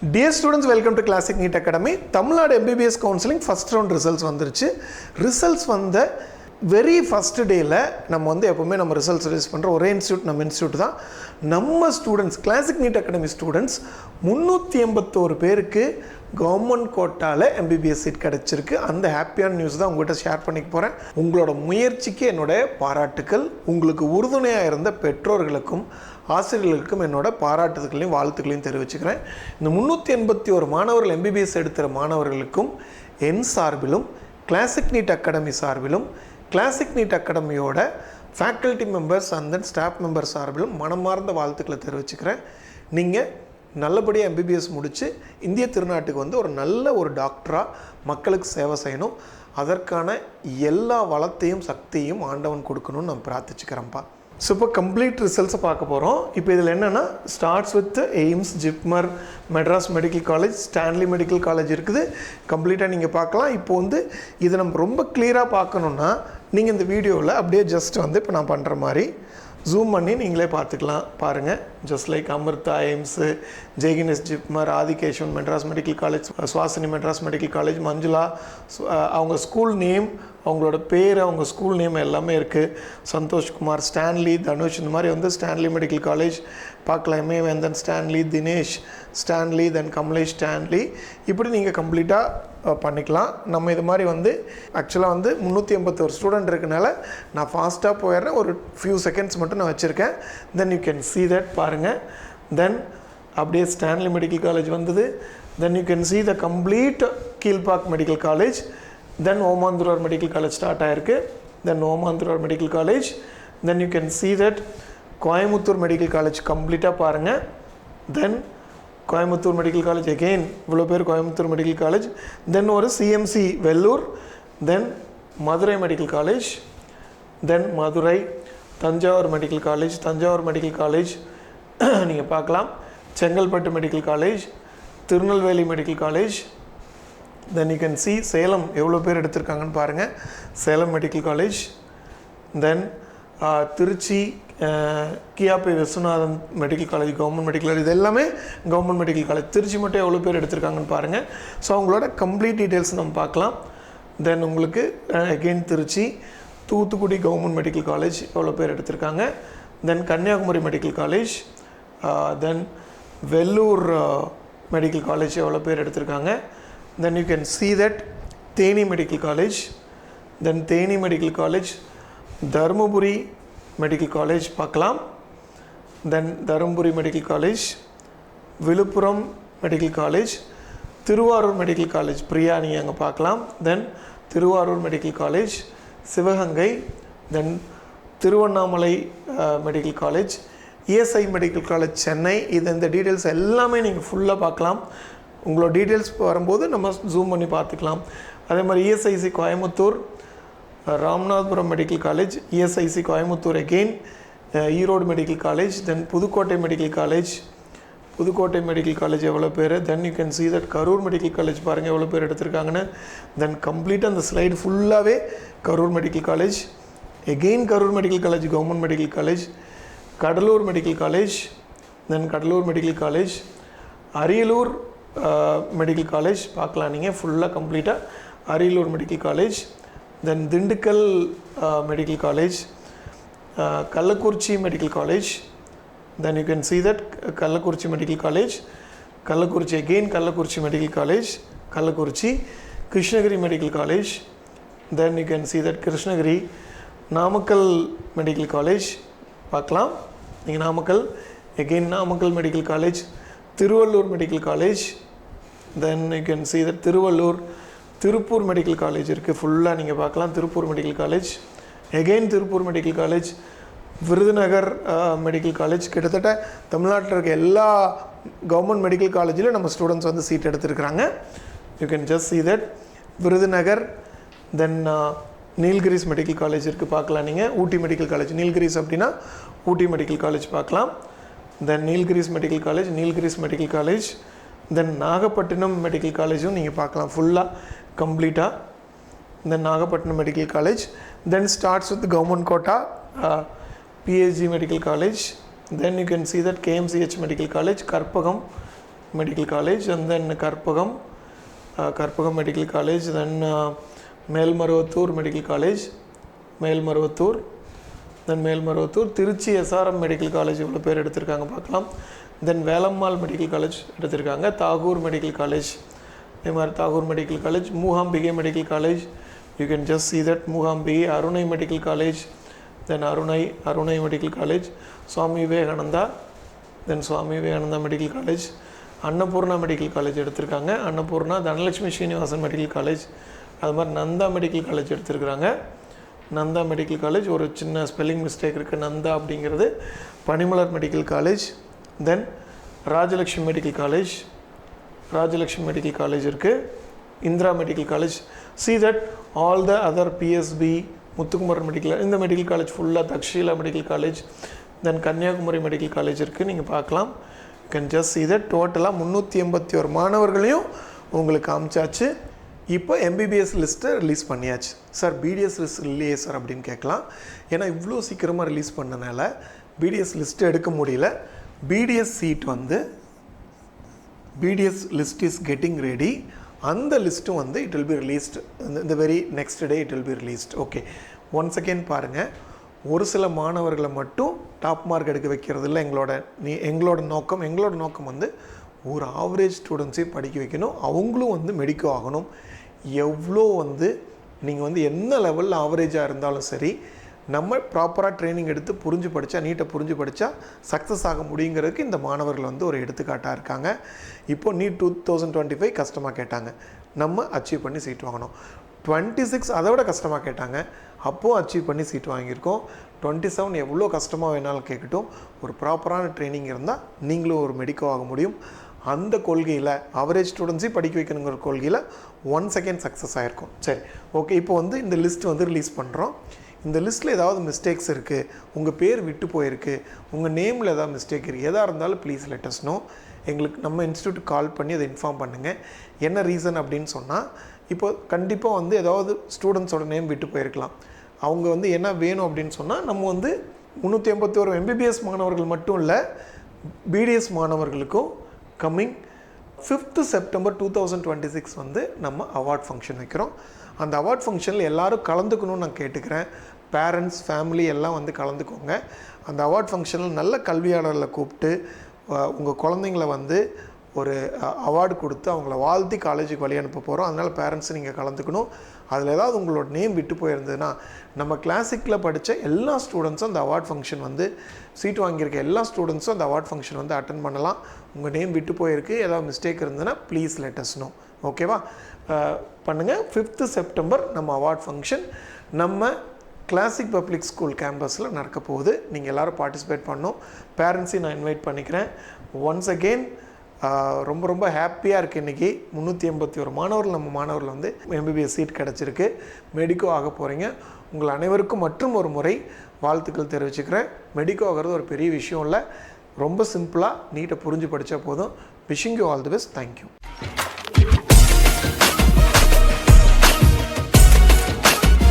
Dear students, welcome to Classic NEET Academy. Tamilnadu MBBS counseling first round results வந்துருச்சு. Results வந்த very first dayல நம்ம வந்து எப்பவுமே நம்ம results release பண்ற ஒரே இன்ஸ்டிடியூட் தான். நம்ம students Classic NEET Academy students 381 பேருக்கு கவர்மெண்ட் கோட்டால MBBS சீட் கிடைச்சிருக்கு. அந்த ஹாப்பியான நியூஸ் தான் உங்ககிட்ட ஷேர் பண்ணிக்க போறேன். உங்களோட முயற்சிக்கு என்னோட பாராட்டுக்கள். உங்களுக்கு உறுதுணையா இருந்த பெற்றோர்களுக்கும் ஆசிரியர்களுக்கும் என்னோட பாராட்டுதல்களையும் வாழ்த்துக்களையும் தெரிவிச்சுக்கிறேன். இந்த 381 மாணவர்கள் MBBS எடுத்துகிற மாணவர்களுக்கும் என் சார்பிலும் கிளாசிக் நீட் அகாடமி சார்பிலும் கிளாசிக் நீட் அகாடமியோட faculty members and then staff members சார்பிலும் மனமார்ந்த வாழ்த்துக்களை தெரிவிச்சுக்கிறேன். நீங்கள் நல்லபடியாக MBBS முடித்து இந்திய திருநாட்டுக்கு வந்து ஒரு நல்ல ஒரு டாக்டராக மக்களுக்கு சேவை செய்யணும். அதற்கான எல்லா வளத்தையும் சக்தியும் ஆண்டவன் கொடுக்கணும்னு நான் பிரார்த்திச்சுக்கிறேன்ப்பா. ஸோ இப்போ கம்ப்ளீட் ரிசல்ட்ஸை பார்க்க போகிறோம். இப்போ இதில் என்னென்னா starts with AIIMS, JIPMER, Madras medical college, Stanley medical college இருக்குது. கம்ப்ளீட்டாக நீங்கள் பார்க்கலாம். இப்போ வந்து இதை நம்ம ரொம்ப கிளியராக பார்க்கணுன்னா நீங்கள் இந்த வீடியோவில் அப்படியே ஜஸ்ட் வந்து இப்போ நான் பண்ணுற மாதிரி ஜூம் பண்ணி நீங்களே பார்த்துக்கலாம். பாருங்கள், ஜஸ்ட் லைக் அமிர்தா எய்ம்ஸு, ஜெய்கினஸ் JIPMER, Adikesavan Madras medical college, Suvasini Madras medical college, Manjula, அவங்க ஸ்கூல் நேம், அவங்களோட பேர், அவங்க ஸ்கூல் நேம் எல்லாமே இருக்குது. சந்தோஷ்குமார், ஸ்டான்லி, தனுஷ், இந்த மாதிரி வந்து ஸ்டான்லி மெடிக்கல் காலேஜ் பார்க்கலாமே. தென் ஸ்டான்லி, தினேஷ் ஸ்டான்லி, தென் கமலேஷ் ஸ்டான்லி, இப்படி நீங்கள் கம்ப்ளீட்டாக பண்ணிக்கலாம். நம்ம இது மாதிரி வந்து ஆக்சுவலாக வந்து 381 ஸ்டூடெண்ட் இருக்கனால நான் ஃபாஸ்ட்டாக போயிடுறேன். ஒரு ஃபியூ செகண்ட்ஸ் மட்டும் நான் வச்சுருக்கேன். Then you can see that பாருங்கள். தென் அப்படியே ஸ்டான்லி மெடிக்கல் காலேஜ் வந்தது. Then you can see the complete Kilpauk medical college. Then Omandurar medical college start ஆகிருக்கு. Then Omandurar medical college. Then you can see that Coimbatore medical college கம்ப்ளீட்டாக பாருங்கள். Then Coimbatore medical college again இவ்வளோ பேர் Coimbatore medical college. Then ஒரு CMC Vellore. Then Madurai medical college. Then Madurai. Thanjavur medical college, Thanjavur medical college நீங்கள் பார்க்கலாம். Chengalpattu medical college, Tirunelveli medical college. Then you can see Salem எவ்வளோ பேர் எடுத்திருக்காங்கன்னு பாருங்கள். Salem medical college. Then Trichy கியாபி Viswanathan medical college, government medical college, இது எல்லாமே கவர்மெண்ட் மெடிக்கல் காலேஜ். திருச்சி மட்டும் எவ்வளோ பேர் எடுத்திருக்காங்கன்னு பாருங்கள். ஸோ அவங்களோட கம்ப்ளீட் டீட்டெயில்ஸ் நம்ம பார்க்கலாம். தென் உங்களுக்கு again Trichy, Thoothukudi government medical college எவ்வளோ பேர் எடுத்திருக்காங்க. Then Kanyakumari medical college. Then Vellore medical college எவ்வளோ பேர் எடுத்திருக்காங்க. Then you can see that Theni medical college. Then Theni medical college, Dharmapuri medical college பார்க்கலாம். Then Dharmapuri medical college, Villupuram medical college, Tiruvarur medical college, Priya நீங்கள் அங்கே பார்க்கலாம். Then Tiruvarur medical college, Sivaganga. Then Tiruvannamalai medical college, ESI medical college Chennai. இந்த details எல்லாமே நீங்கள் ஃபுல்லாக பார்க்கலாம். உங்களோட டீட்டெயில்ஸ் வரும்போது நம்ம ஜூம் பண்ணி பார்த்துக்கலாம். அதே மாதிரி ESIC Coimbatore, Ramanathapuram medical college, ESIC Coimbatore again, Erode medical college. Then Pudukkottai medical college, Pudukkottai medical college எவ்வளோ பேர். Then you can see that Karur medical college பாருங்கள் எவ்வளோ பேர் எடுத்திருக்காங்கன்னு. தென் கம்ப்ளீட்டாக அந்த ஸ்லைடு ஃபுல்லாகவே Karur medical college, again Karur medical college government medical college, Cuddalore medical college. Then Cuddalore medical college, Ariyalur medical college பார்க்கலாம் நீங்கள் ஃபுல்லாக கம்ப்ளீட்டாக Ariyalur medical college. Then Dindigul medical college, Kallakurichi medical college. Then you can see that Kallakurichi medical college, Kallakurichi again Kallakurichi medical college, Kallakurichi. Krishnagiri medical college. Then you can see that Krishnagiri. Namakkal medical college பார்க்கலாம் நீங்கள் Namakkal, again Namakkal medical college. Tiruvallur medical college. Then you can see that Tiruvallur. Tiruppur medical college இருக்குது ஃபுல்லாக நீங்கள் பார்க்கலாம். Tiruppur medical college, again Tiruppur medical college. Virudhunagar medical college. கிட்டத்தட்ட தமிழ்நாட்டில் இருக்க எல்லா கவர்மெண்ட் மெடிக்கல் காலேஜிலும் நம்ம ஸ்டூடெண்ட்ஸ் வந்து சீட் எடுத்துருக்குறாங்க. You can just see that Virudhunagar. Then Nilgiris medical college இருக்குது பார்க்கலாம் நீங்கள். ஊட்டி மெடிக்கல் காலேஜ், நீல்கிரிஸ் அப்படின்னா ஊட்டி மெடிக்கல் காலேஜ் பார்க்கலாம். Then Nilgiris medical college, Nilgiris medical college. Then Nagapattinam medical காலேஜும் நீங்கள் பார்க்கலாம் ஃபுல்லாக கம்ப்ளீட்டாக. Then Nagapattinam medical college. Then starts with government quota, பிஹெச்டி medical college. Then you can see that KMCH Medical College, Karpagam, medical college, and then Karpagam medical college, then Melmaruvathur medical college, Melmaruvathur, Trichy SRM medical college இவ்வளோ பேர் எடுத்திருக்காங்க பார்க்கலாம். தென் Velammal medical college எடுத்திருக்காங்க. Tagore medical college, இதே மாதிரி Tagore medical college, Mookambigai medical college, you can just see that Mookambigai, Arunai medical college, then Arunai medical college, Swami Vivekananda medical college, Annapoorna medical college எடுத்திருக்காங்க. Annapoorna, Dhanalakshmi Srinivasan medical college, அது மாதிரி நந்தா மெடிக்கல் காலேஜ் எடுத்திருக்கிறாங்க. நந்தா மெடிக்கல் காலேஜ், ஒரு சின்ன ஸ்பெல்லிங் மிஸ்டேக் இருக்குது, நந்தா அப்படிங்கிறது. பனிமலர் மெடிக்கல் காலேஜ், தென் ராஜலக்ஷ்மி மெடிக்கல் காலேஜ் இருக்குது. Indira medical college. see that all the other PSB, Muthukumaran medical, இந்த மெடிக்கல் காலேஜ் ஃபுல்லாக, தக்ஷீலா மெடிக்கல் காலேஜ், தென் கன்னியாகுமரி மெடிக்கல் காலேஜ் இருக்குது, நீங்கள் பார்க்கலாம். You can just see that டோட்டலாக 381 மாணவர்களையும் உங்களுக்கு காமிச்சாச்சு. இப்போ எம்பிபிஎஸ் லிஸ்ட்டை ரிலீஸ் பண்ணியாச்சு. சார் பிடிஎஸ் லிஸ்ட் இல்லையே சார் அப்படின்னு கேட்கலாம். ஏன்னா இவ்வளோ சீக்கிரமாக ரிலீஸ் பண்ணனால பிடிஎஸ் லிஸ்ட்டு எடுக்க முடியல. பிடிஎஸ் சீட் வந்து BDS list is getting ready. அந்த லிஸ்ட்டும் வந்து இட் வில் பி ரிலீஸ்ட் இந்த very next day it will be released. Okay, one second பாருங்கள். ஒரு சில மாணவர்களை மட்டும் டாப் மார்க் எடுக்க வைக்கிறது இல்லை எங்களோட நோக்கம் வந்து ஒரு ஆவரேஜ் ஸ்டூடெண்ட்ஸையும் படிக்க வைக்கணும். அவங்களும் வந்து மெடிக்கோ ஆகணும். எவ்வளோ வந்து நீங்கள் வந்து என்ன லெவலில் ஆவரேஜாக இருந்தாலும் சரி, நம்ம ப்ராப்பராக ட்ரைனிங் எடுத்து புரிஞ்சு படித்தா, நீட்டை புரிஞ்சு படித்தா சக்ஸஸ் ஆக முடியுங்கிறதுக்கு இந்த மாணவர்கள் வந்து ஒரு எடுத்துக்காட்டாக இருக்காங்க. இப்போ நீட் 2025 கஷ்டமாக கேட்டாங்க, நம்ம அச்சீவ் பண்ணி சீட் வாங்கணும். 26 அதை விட கஷ்டமாக கேட்டாங்க, அப்போது அச்சீவ் பண்ணி சீட் வாங்கியிருக்கோம். 27 எவ்வளோ கஷ்டமாக வேணாலும் கேட்கட்டும், ஒரு ப்ராப்பரான ட்ரைனிங் இருந்தால் நீங்களும் ஒரு மெடிக்கோ ஆக முடியும். அந்த கொள்கையில் ஆவரேஜ் ஸ்டூடெண்ட்ஸையும் படிக்க வைக்கணுங்கிற கொள்கையில் 1 செகண்ட் சக்ஸஸ் ஆகிருக்கும். சரி, ஓகே. இப்போ வந்து இந்த லிஸ்ட் வந்து ரிலீஸ் பண்ணுறோம். இந்த லிஸ்ட்டில் ஏதாவது மிஸ்டேக்ஸ் இருக்குது, உங்கள் பேர் விட்டு போயிருக்கு, உங்கள் நேமில் ஏதாவது மிஸ்டேக் இருக்குது, எதாக இருந்தாலும் ப்ளீஸ் லெட் அஸ் நோ. எங்களுக்கு நம்ம இன்ஸ்டியூட் கால் பண்ணி அதை இன்ஃபார்ம் பண்ணுங்கள். என்ன ரீசன் அப்படின்னு சொன்னால், இப்போ கண்டிப்பாக வந்து ஏதாவது ஸ்டூடெண்ட்ஸோட நேம் விட்டு போயிருக்கலாம். அவங்க வந்து என்ன வேணும் அப்படின்னு சொன்னால், நம்ம வந்து 381 எம்பிபிஎஸ் மாணவர்கள் மட்டும் இல்லை, பிடிஎஸ் மாணவர்களுக்கும் கம்மிங் 5th September 2026 வந்து நம்ம அவார்ட் ஃபங்க்ஷன் வைக்கிறோம். அந்த அவார்ட் ஃபங்க்ஷனில் எல்லோரும் கலந்துக்கணும்னு நான் கேட்டுக்கிறேன். பேரண்ட்ஸ், ஃபேமிலி எல்லாம் வந்து கலந்துக்கோங்க. அந்த அவார்ட் ஃபங்க்ஷனில் நல்ல கல்வியாளர்களை கூப்பிட்டு உங்கள் குழந்தைங்கள வந்து ஒரு அவார்டு கொடுத்து அவங்கள வாழ்த்தி காலேஜுக்கு வழி அனுப்ப போகிறோம். அதனால் பேரண்ட்ஸ் நீங்கள் கலந்துக்கணும். அதில் ஏதாவது உங்களோட நேம் விட்டு போயிருந்ததுன்னா, நம்ம கிளாசிக்கில் படித்த எல்லா ஸ்டூடெண்ட்ஸும் அந்த அவார்ட் ஃபங்க்ஷன் வந்து சீட் வாங்கியிருக்க எல்லா ஸ்டூடெண்ட்ஸும் அந்த அவார்ட் ஃபங்க்ஷன் வந்து அட்டன் பண்ணலாம். உங்கள் நேம் விட்டு போயிருக்கு, ஏதாவது மிஸ்டேக் இருந்ததுன்னா ப்ளீஸ் லெட் அஸ் நோ. ஓகேவா? பண்ணுங்கள். 5th September நம்ம அவார்ட் ஃபங்க்ஷன் நம்ம கிளாசிக் பப்ளிக் ஸ்கூல் கேம்பஸில் நடக்க போகுது. நீங்கள் எல்லோரும் பார்ட்டிசிபேட் பண்ணணும். பேரண்ட்ஸையும் நான் இன்வைட் பண்ணிக்கிறேன். ஒன்ஸ் அகெயின் ரொம்ப ரொம்ப ஹாப்பியாக இருக்குது. இன்றைக்கி 381 மாணவர்கள், நம்ம மாணவர்கள் வந்து எம்பிபிஎஸ் சீட் கிடச்சிருக்கு, மெடிக்கோ ஆக போகிறீங்க. உங்கள் அனைவருக்கும் மற்றும் ஒரு முறை வாழ்த்துக்கள் தெரிவிச்சுக்கிறேன். மெடிக்கோ ஆகிறது ஒரு பெரிய விஷயம் இல்லை, ரொம்ப சிம்பிளாக நீட்டை புரிஞ்சு படித்தா போதும். Wishing you all the best. Thank you.